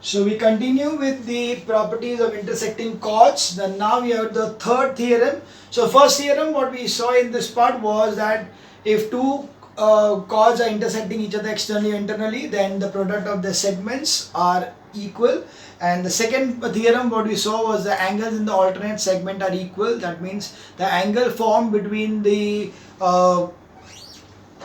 So we continue with the properties of intersecting chords. Then now we have the third theorem. So first theorem what we saw in this part was that if two chords are intersecting each other externally and internally, then the product of the segments are equal. And the second theorem what we saw was the angles in the alternate segment are equal. That means the angle formed between the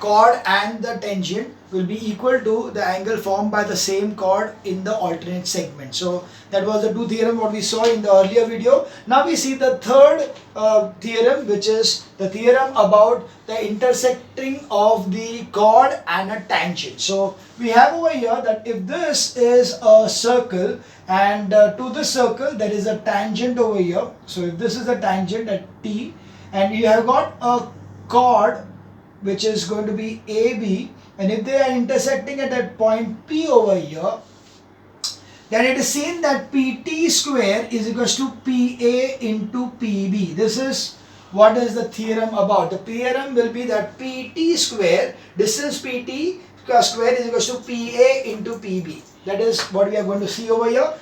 chord and the tangent will be equal to the angle formed by the same chord in the alternate segment. So that was the two theorem what we saw in the earlier video. Now we see the third theorem, which is the theorem about the intersecting of the chord and a tangent. So we have over here that if this is a circle and to this circle there is a tangent over here. So if this is a tangent at T and you have got a chord which is going to be AB, and if they are intersecting at that point P over here, then it is seen that PT square is equals to PA into PB. This is what is the theorem about. The theorem will be that PT square, distance PT square is equals to PA into PB. That is what we are going to see over here.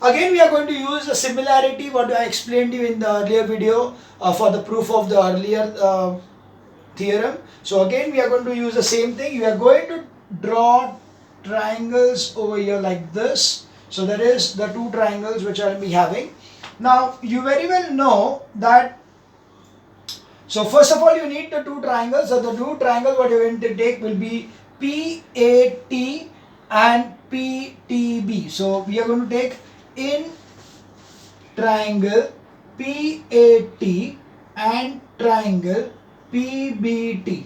Again, we are going to use a similarity what I explained to you in the earlier video for the proof of the earlier theorem. So again we are going to use the same thing. We are going to draw triangles over here like this. So that is the two triangles which I will be having. Now you very well know that, so first of all you need the two triangles. So the two triangles what you are going to take will be PAT and PTB. So we are going to take in triangle PAT and triangle PBT.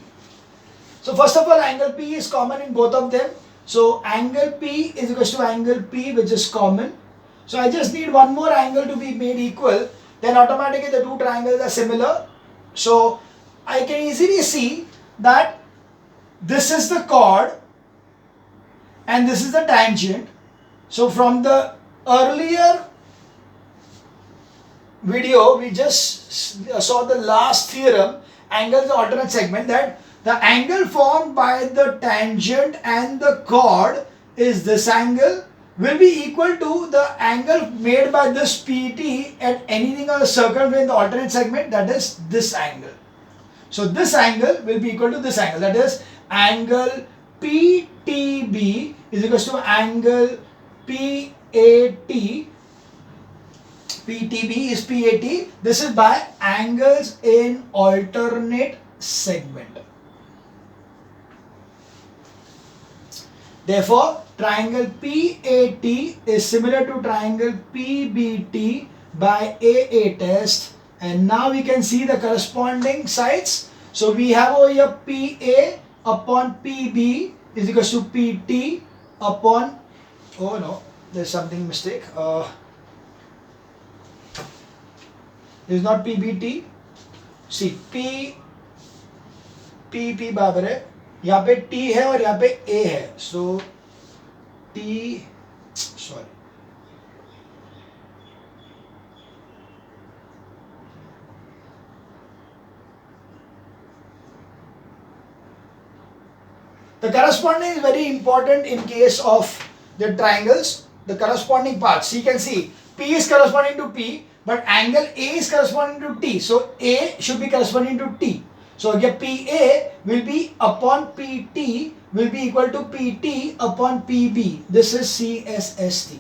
So first of all, angle P is common in both of them. So angle P is equal to angle P, which is common. So I just need one more angle to be made equal. Then automatically the two triangles are similar. So I can easily see that this is the chord and this is the tangent. So from the earlier video, we just saw the last theorem, angles the alternate segment, that the angle formed by the tangent and the chord is this angle will be equal to the angle made by this PT at anything on the circle in the alternate segment, that is this angle. So this angle will be equal to this angle, that is angle PTB is equal to angle PAT. PTB is PAT. This is by angles in alternate segment. Therefore, triangle PAT is similar to triangle PBT by AA test. And now we can see the corresponding sides. So we have over here PA upon PB is equal to PT upon, oh no, there's something mistake. It is not PBT. See, P बराबर है, यहाँ पे T है और यहाँ पे A है. So T, sorry. The corresponding is very important in case of the triangles. The corresponding parts. You can see P is corresponding to P, but angle A is corresponding to T. So A should be corresponding to T. So here PA will be upon PT will be equal to PT upon PB. This is CSST.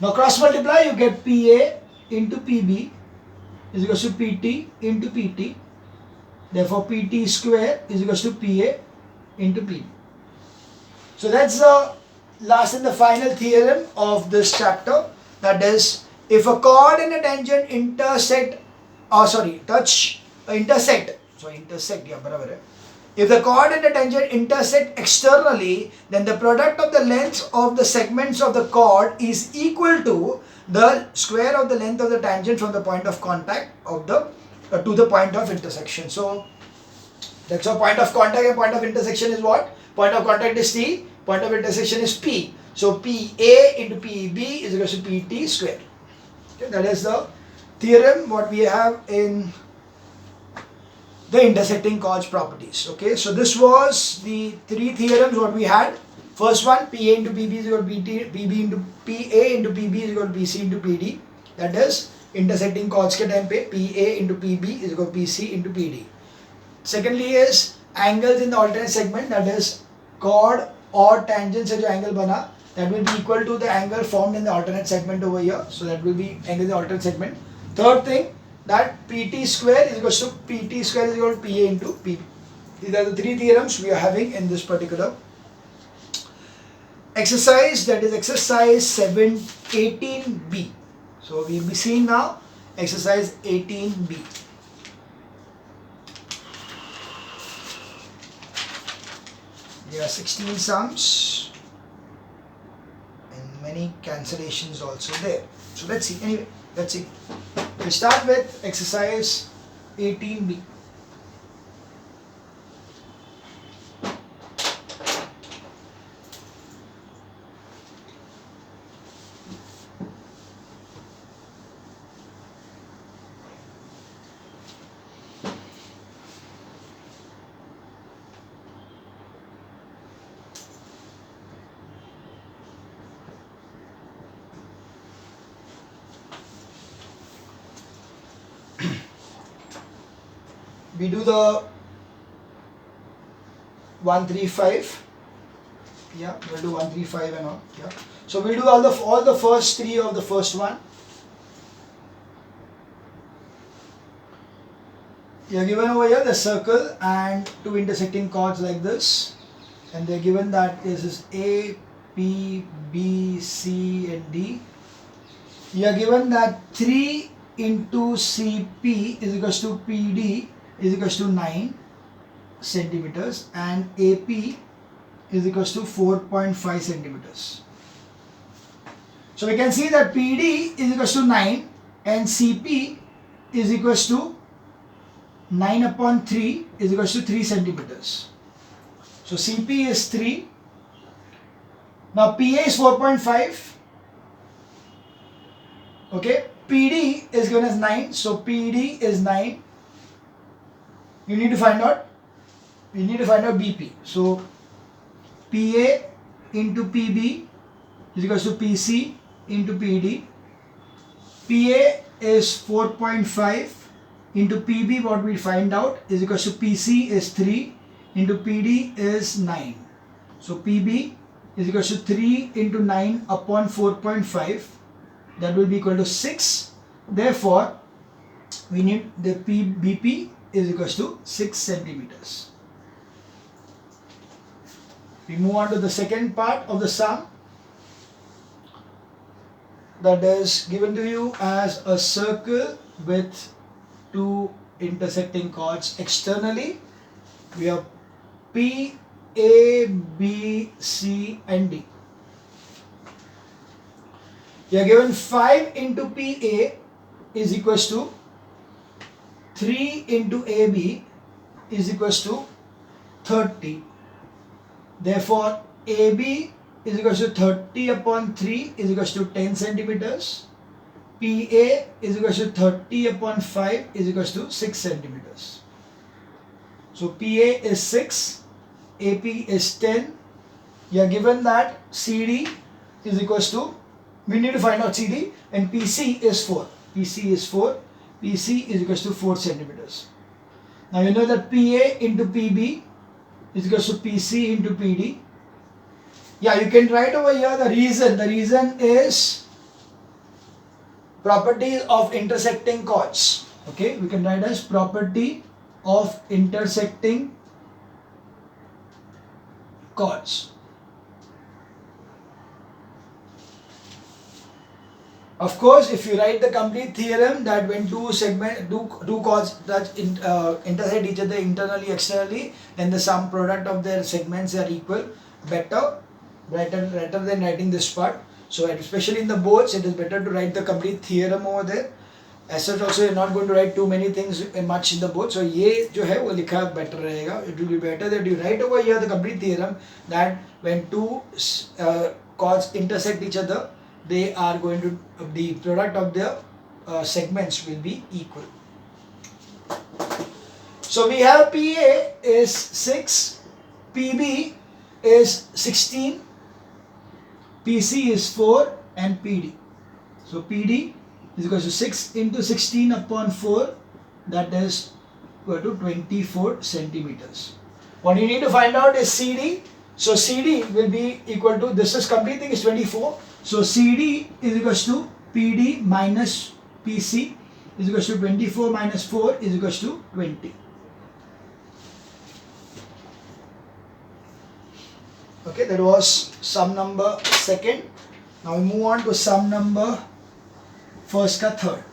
Now cross multiply, you get PA into PB is equal to PT into PT. Therefore PT square is equal to PA into PB. So that's the last and the final theorem of this chapter. That is, if a chord and a tangent intersect, if the chord and the tangent intersect externally, then the product of the lengths of the segments of the chord is equal to the square of the length of the tangent from the point of contact of the to the point of intersection. So that's our point of contact and point of intersection is what? Point of contact is T, point of intersection is P. So PA into PB is equal to PT square. Okay, that is the theorem what we have in the intersecting chords properties. Okay, so this was the three theorems what we had First one, PA into PB is equal to PB into PA into PB is equal to PC into PD. That is intersecting chords के time पे PA into PB is equal to PC into PD. Secondly is angles in the alternate segment, that is chord और tangent से जो angle बना, that will be equal to the angle formed in the alternate segment over here. So that will be angle in the alternate segment. Third thing, that PT square is equal to PT square is equal to PA into PB. These are the three theorems we are having in this particular exercise, that is exercise 18B. So we will be seeing now exercise 18B. There are 16 sums and many cancellations also there. So let's see. Anyway, let's see. We start with exercise 18B. We do the 135. Yeah, we'll do 135 and all. Yeah. So we'll do all the first three of the first one. You're given over here the circle and two intersecting chords like this, and they're given that this is A, P, B, C, and D. You're given that 3 into CP is equals to PD is equals to 9 centimeters and AP is equals to 4.5 centimeters. So we can see that PD is equals to 9 and CP is equals to 9 upon 3 is equals to 3 centimeters. So CP is 3. Now PA is 4.5. Okay, PD is given as 9. So PD is 9. You need to find out BP. So PA into PB is equals to PC into PD. PA is 4.5 into PB, what we find out is equals to PC is 3 into PD is 9. So PB is equals to 3 into 9 upon 4.5, that will be equal to 6. Therefore, we need the BP is equals to 6 centimeters. We move on to the second part of the sum, that is given to you as a circle with two intersecting chords externally. We have P, A, B, C and D. You are given 5 into PA is equals to 3 into AB is equals to 30. Therefore, AB is equals to 30 upon 3 is equals to 10 centimeters. PA is equals to 30 upon 5 is equals to 6 centimeters. So PA is 6, AP is 10. You are given that CD is equals to, we need to find out CD, and PC is 4. PC is 4. PC is equals to 4 centimeters. Now you know that PA into PB is equals to PC into PD. Yeah, you can write over here the reason. The reason is property of intersecting chords. Okay, we can write as property of intersecting chords. Of course, if you write the complete theorem that when two chords that intersect each other internally, externally, then the sum product of their segments are equal. Rather than writing this part. So especially in the boards, it is better to write the complete theorem over there. As such, also you're not going to write too many things much in the board. So ये जो है वो लिखा better रहेगा. It will be better that you write over here the complete theorem that when two chords intersect each other, they are going to, the product of their segments will be equal. So we have PA is 6, PB is 16, PC is 4 and PD. So PD is equal to 6 into 16 upon 4, that is equal to 24 centimeters. What you need to find out is CD. So CD will be equal to, this is complete thing is 24. So CD is equal to PD minus PC is equal to 24 minus 4 is equal to 20. Okay, that was sum number second. Now we move on to sum number first ka third.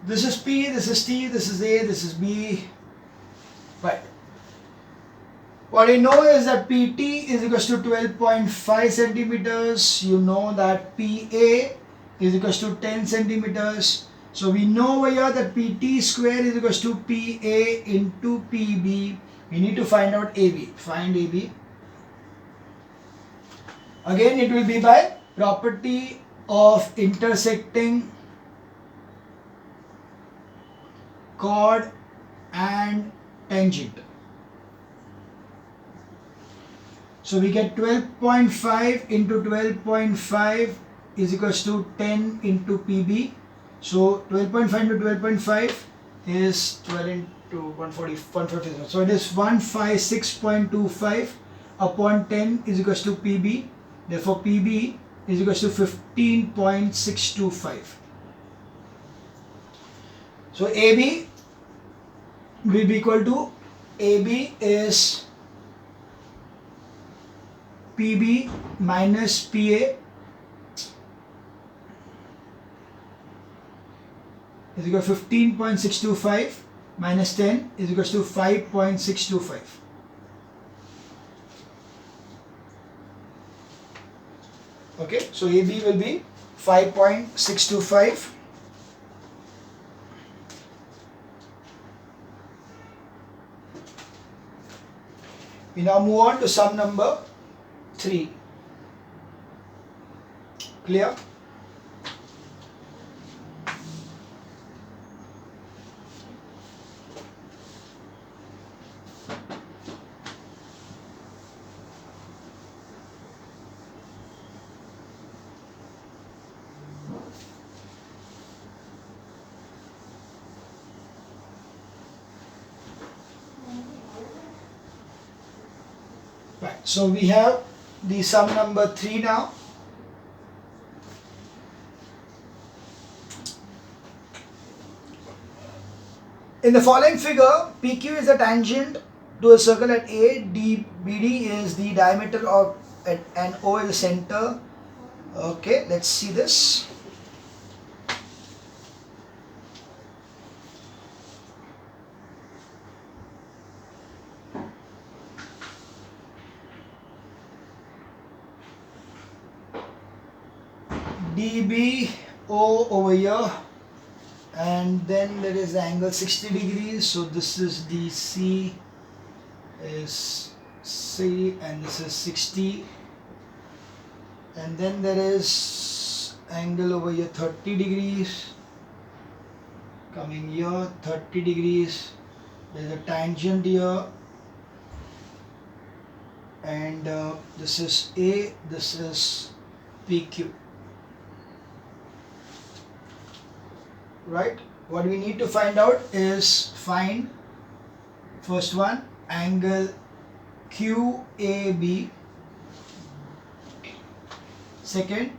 This is P, this is T, this is A, this is B. Right. What you know is that PT is equal to 12.5 centimeters. You know that PA is equal to 10 centimeters. So we know over here that PT square is equal to PA into PB. We need to find out AB. Find AB. Again, it will be by property of intersecting chord and tangent. So we get 12.5 into 12.5 is equals to 10 into PB. So 12.5 into 12.5 is 12 into 150. So it is 156.25 upon 10 is equals to PB. Therefore PB is equals to 15.625. So AB will be equal to, AB is PB minus PA is equal to 15.625 minus 10 is equal to 5.625. Okay, so AB will be 5.625. We now move on to sum number 3. Clear? Right. So we have the sum number 3 now. In the following figure, PQ is the tangent to a circle at A, BD is the diameter of and O is the center. Okay, let's see this. DBO over here, and then there is the angle 60 degrees. So this is DC is C and this is 60, and then there is angle over here 30 degrees coming here, 30 degrees. There is a tangent here, and this is A, this is PQ. Right, what we need to find out is find first one angle QAB, second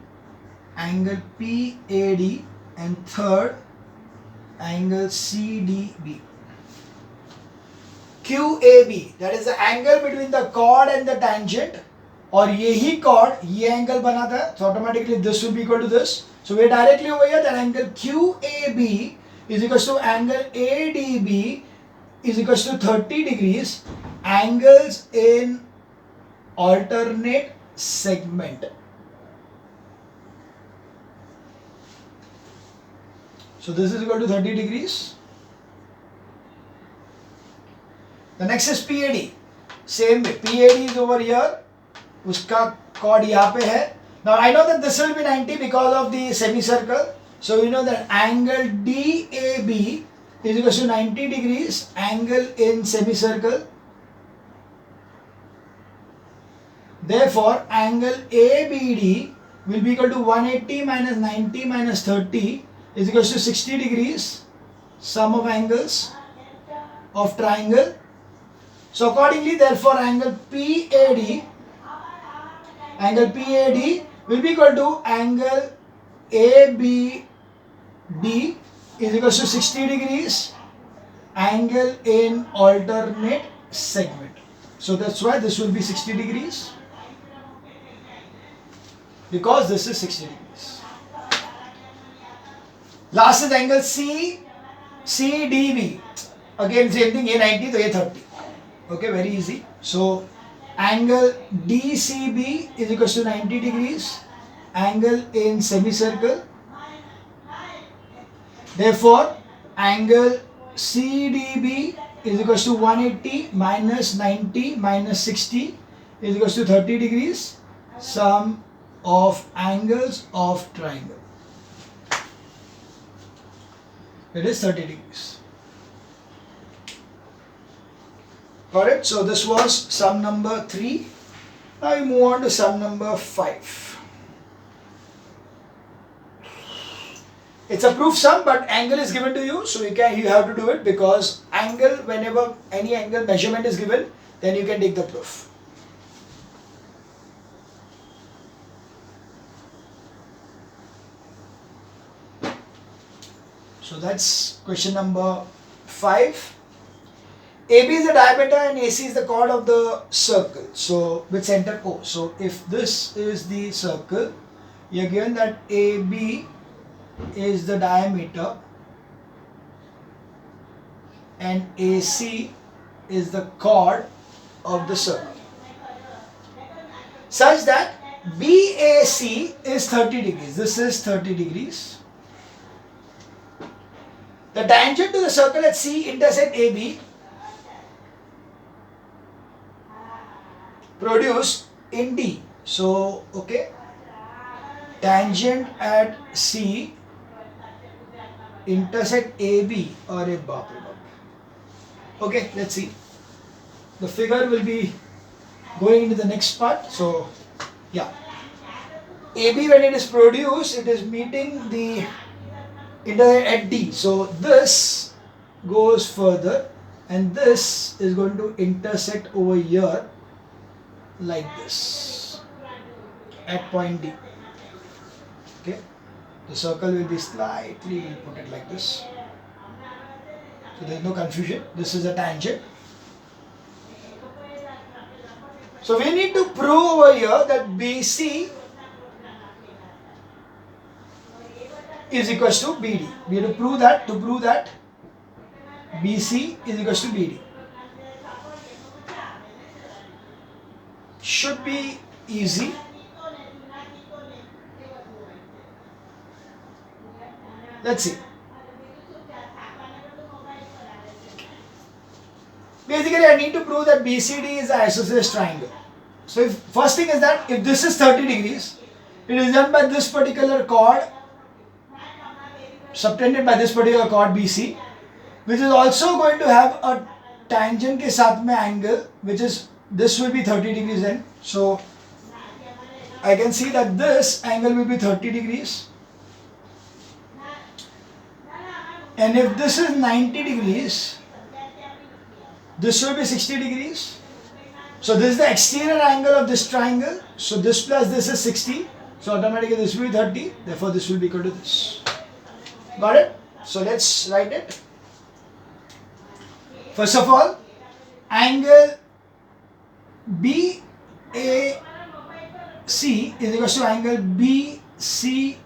angle PAD, and third angle CDB. QAB, that is the angle between the chord and the tangent, और यही chord ये angle बनाता है, so automatically this will be equal to this. So we are directly over here that angle QAB is equal to angle ADB is equal to 30 degrees, angles in alternate segment. So this is equal to 30 degrees. The next is PAD. Same way, PAD is over here उसका chord यहाँ पे है. Now I know that this will be 90 because of the semicircle. So you know that angle DAB is equal to 90 degrees angle in semicircle. Therefore, angle ABD will be equal to 180 minus 90 minus 30 is equal to 60 degrees, sum of angles of triangle. So accordingly, therefore, angle PAD will be equal to angle ABD is equal to 60 degrees angle in alternate segment. So that's why this will be 60 degrees, because this is 60 degrees. Last is angle CDB. Again same thing, A90 to A30. Okay, very easy. So angle DCB is equal to 90 degrees angle in semicircle. Therefore, angle CDB is equal to 180 minus 90 minus 60 is equal to 30 degrees, sum of angles of triangle. It is 30 degrees. Got it? So this was sum number 3. Now we move on to sum number 5. It's a proof sum, but angle is given to you, so you have to do it, because angle, whenever any angle measurement is given, then you can take the proof. So that's question number 5. AB is the diameter and AC is the chord of the circle. So with center O. So if this is the circle, you are given that AB is the diameter and AC is the chord of the circle, such that BAC is 30 degrees. This is 30 degrees. The tangent to the circle at C intersect AB produced in D. So, okay, tangent at C intersect AB, or a bap. Okay, let's see. The figure will be going into the next part. So, yeah, AB, when it is produced, it is meeting the intersect at D. So this goes further, and this is going to intersect over here like this at point D. Okay, the circle will be slightly, we'll put it like this, so there is no confusion. This is a tangent. So we need to prove over here that BC is equals to BD. We have to prove that. To prove that BC is equals to BD, should be easy. Let's see. Basically, I need to prove that BCD is an isosceles triangle. So first thing is that if this is 30 degrees, it is done by this particular chord, subtended by this particular chord BC, which is also going to have a tangent के साथ में angle, which is, this will be 30 degrees then. So I can see that this angle will be 30 degrees. And if this is 90 degrees, this will be 60 degrees. So this is the exterior angle of this triangle. So this plus this is 60. So automatically this will be 30. Therefore this will be equal to this. Got it? So let's write it. First of all, angle BAC is equal to angle BCD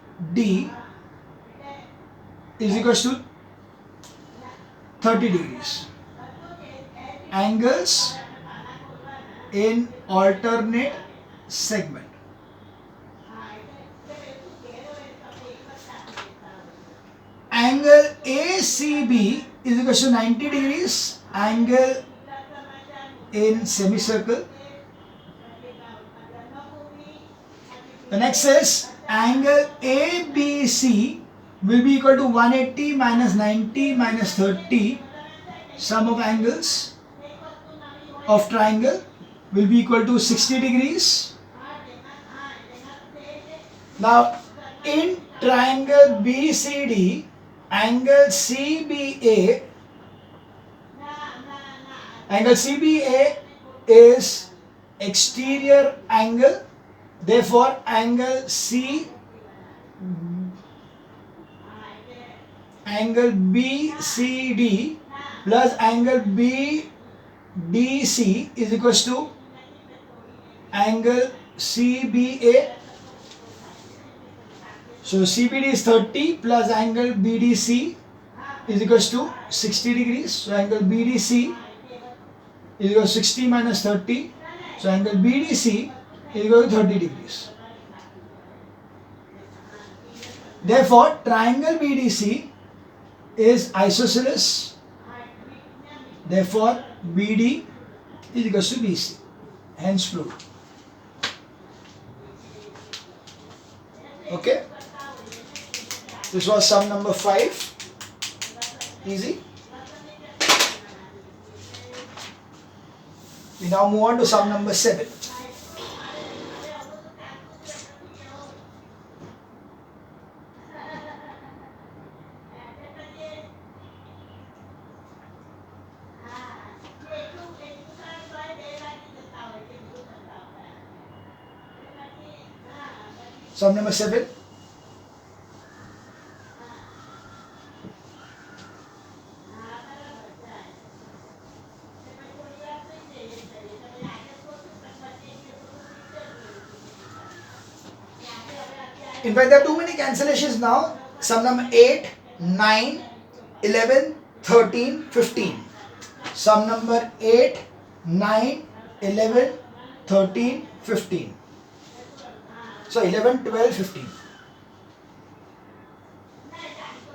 is equal to 30 degrees. Angles in alternate segment. Angle ACB is equal to 90 degrees. Angle in semicircle. The next is angle ABC will be equal to 180 minus 90 minus 30. Sum of angles of triangle will be equal to 60 degrees. Now in triangle BCD, angle CBA is exterior angle. Therefore, angle BCD plus angle BDC is equals to angle CBA. So CBD is 30 plus angle BDC is equals to 60 degrees. So angle BDC is equal to 60 minus 30. So angle BDC is equal to 30 degrees. Therefore, triangle BDC is isosceles. Therefore, BD is equal to BC. Hence proved. Okay. This was sum number 5. Easy. We now move on to sum number 7. Sum number 7. In fact, there are too many cancellations now. Sum number 8, 9, 11, 13, 15. Sum number 8, 9, 11, 13, 15. So 11, 12, 15.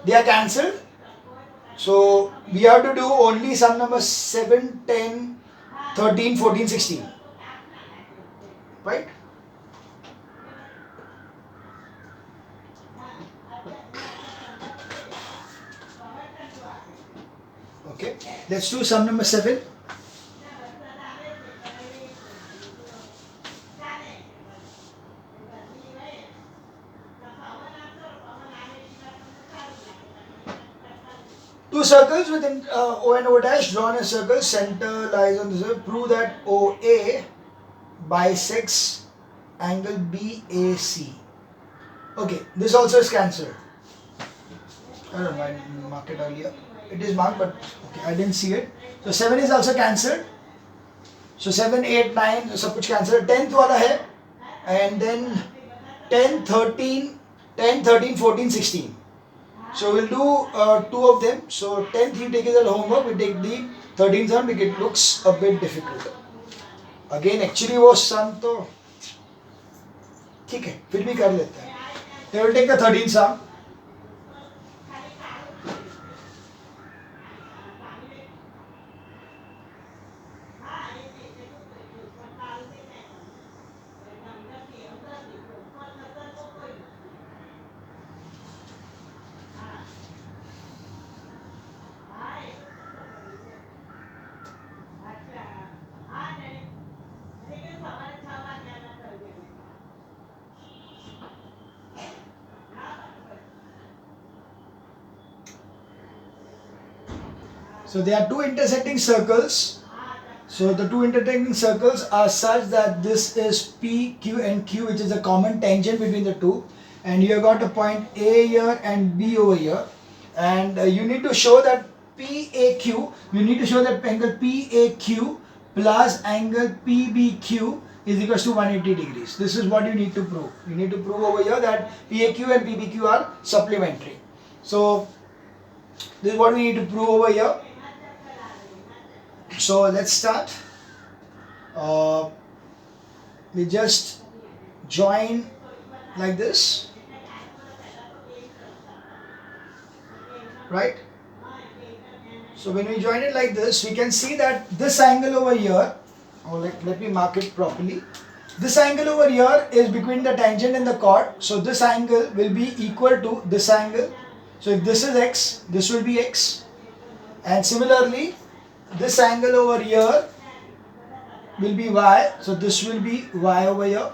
They are cancelled. So we have to do only sum number 7, 10, 13, 14, 16. Right? Okay. Let's do sum number 7. Two circles within O and O dash, drawn a circle, center lies on the circle. Prove that OA bisects angle BAC. Okay, this also is cancelled. I don't know, I marked it earlier. It is marked, but okay, I didn't see it. So 7 is also cancelled. So 7, 8, 9, सब कुछ cancelled. 10th वाला है, and then 10, 13, 14, 16. So we'll do 2 of them. So 10th we take as a homework, we take the 13th one because it looks a bit difficult. Again actually वो sum तो ठीक है, फिर भी कर लेते हैं. They will take the 13th sum. So there are 2 intersecting circles. So the 2 intersecting circles are such that this is P, Q and Q, which is a common tangent between the 2. And you have got a point A here and B over here. And you need to show that PAQ, you need to show that angle PAQ plus angle PBQ is equals to 180 degrees. This is what you need to prove. You need to prove over here that PAQ and PBQ are supplementary. So this is what we need to prove over here. So let's start. We just join like this, right? So when we join it like this, we can see that this angle over here, let me mark it properly. This angle over here is between the tangent and the chord. So this angle will be equal to this angle. So if this is x, this will be x. And similarly, this angle over here will be y. So this will be y over here.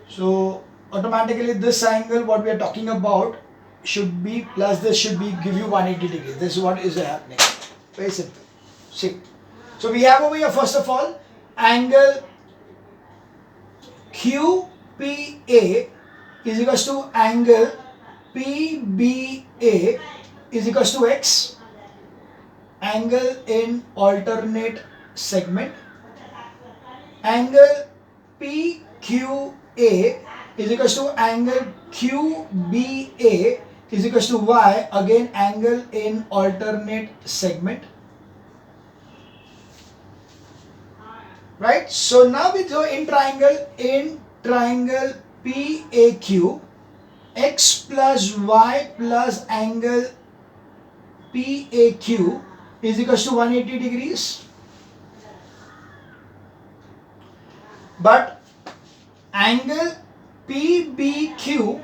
So automatically this angle what we are talking about should be plus this should be give you 180 degrees. This is what is happening. Very simple. See. So we have over here first of all angle QPA is equals to angle PBA is equals to x. Angle in alternate segment. Angle PQA is equals to angle QBA is equals to y. Again angle in alternate segment. Right? So now we go in triangle PAQ, x plus y plus angle PAQ is equals to 180 degrees. But angle PBQ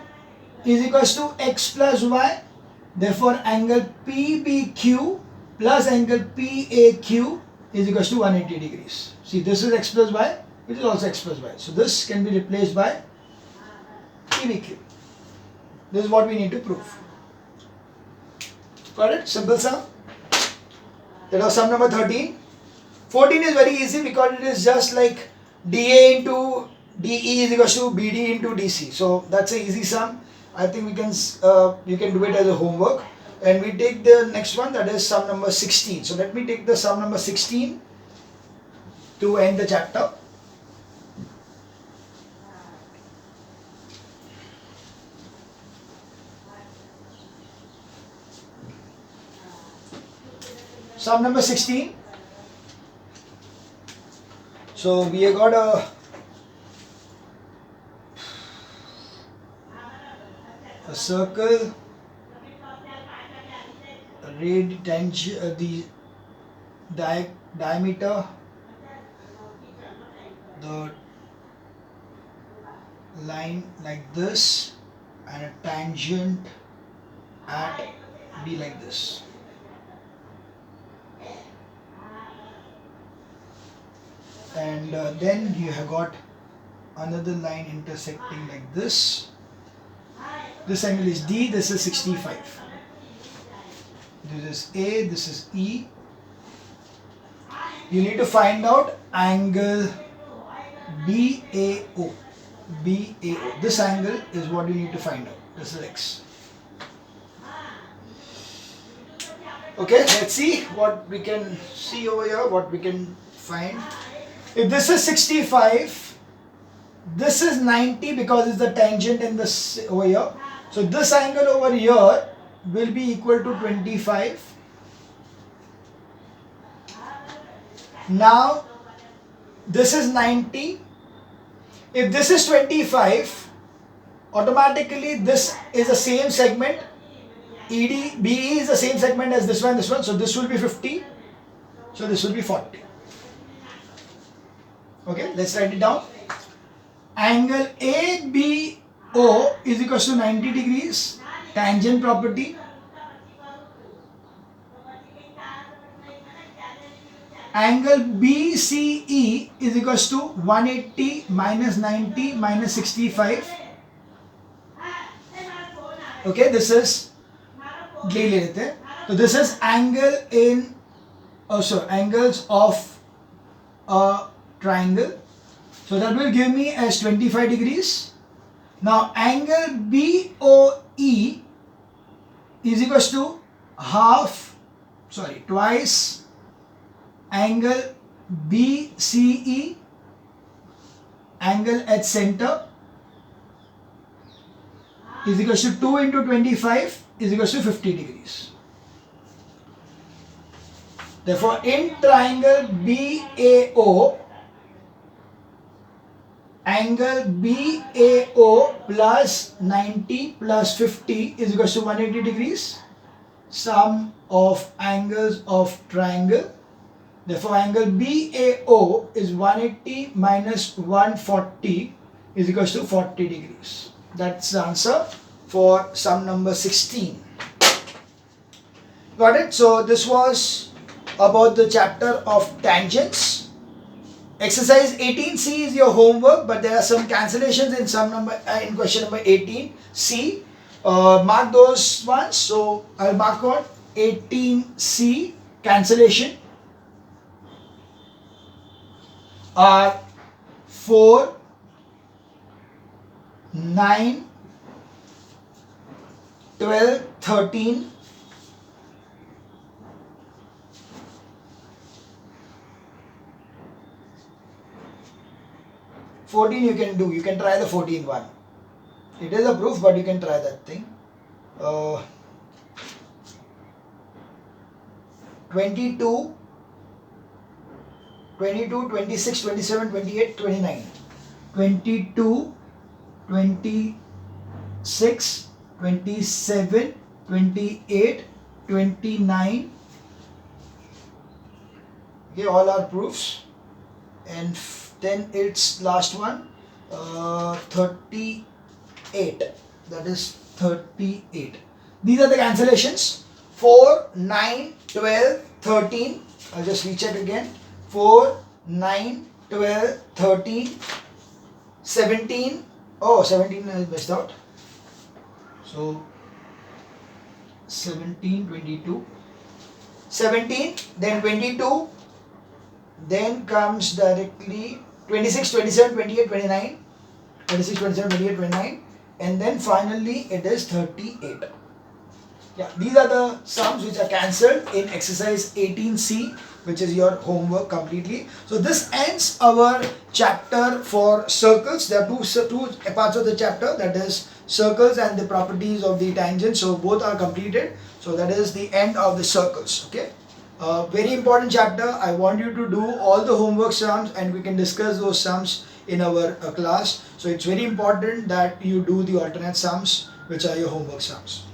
is equals to x plus y. Therefore, angle PBQ plus angle PAQ is equals to 180 degrees. See, this is x plus y, it is also x plus y. So this can be replaced by PBQ. This is what we need to prove. Got it? Simple sum. That was sum number 13. 14 is very easy because it is just like DA into DE is equals to BD into DC. So that's an easy sum. I think we can you can do it as a homework. And we take the next one, that is sum number 16. So let me take the sum number 16 to end the chapter. Sum number 16. So we have got a circle, the diameter, the line like this, and a tangent at B like this. And then you have got another line intersecting like this. This angle is D, this is 65. This is A, this is E. You need to find out angle BAO. BAO. This angle is what you need to find out. This is X. Okay, let's see what we can see over here, what we can find. If this is 65, this is 90 because it's the tangent in this over here. So this angle over here will be equal to 25. Now this is 90. If this is 25, automatically this is the same segment. BE is the same segment as this one, so this will be 50. So this will be 40. Okay, let's write it down. Angle ABO is equal to 90 degrees. Tangent property. Angle BCE is equal to 180 minus 90 minus 65. Okay, this is so this is angle in angles of a triangle. So that will give me as 25 degrees. Now angle BOE is equal to twice angle BCE, angle at center, is equal to 2 into 25 is equal to 50 degrees. Therefore, in triangle BAO, angle BAO plus 90 plus 50 is equal to 180 degrees. Sum of angles of triangle. Therefore, angle BAO is 180 minus 140 is equals to 40 degrees. That's the answer for sum number 16. Got it? So this was about the chapter of tangents. Exercise 18C is your homework, but there are some cancellations in in question number 18C. Mark those ones. So I'll mark on 18C cancellation are 4, 9, 12, 13, 14 you can do. You can try the 14 one. It is a proof, but you can try that thing. 22, 26, 27, 28, 29. 22, 26, 27, 28, 29. Okay, all are proofs. And then it's last one, 38. That is 38. These are the cancellations. 4, 9, 12, 13. I'll just recheck again. 4, 9, 12, 13, 17. Oh, 17 I missed out. So 17, 22. 17, then 22. Then comes directly 26, 27, 28, 29. 26, 27, 28, 29. And then finally it is 38. Yeah, these are the sums which are cancelled in exercise 18C, which is your homework completely. So this ends our chapter for circles. There are two parts of the chapter, that is circles and the properties of the tangent. So both are completed. So that is the end of the circles. Okay. Very important chapter. I want you to do all the homework sums and we can discuss those sums in our class. So it's very important that you do the alternate sums, which are your homework sums.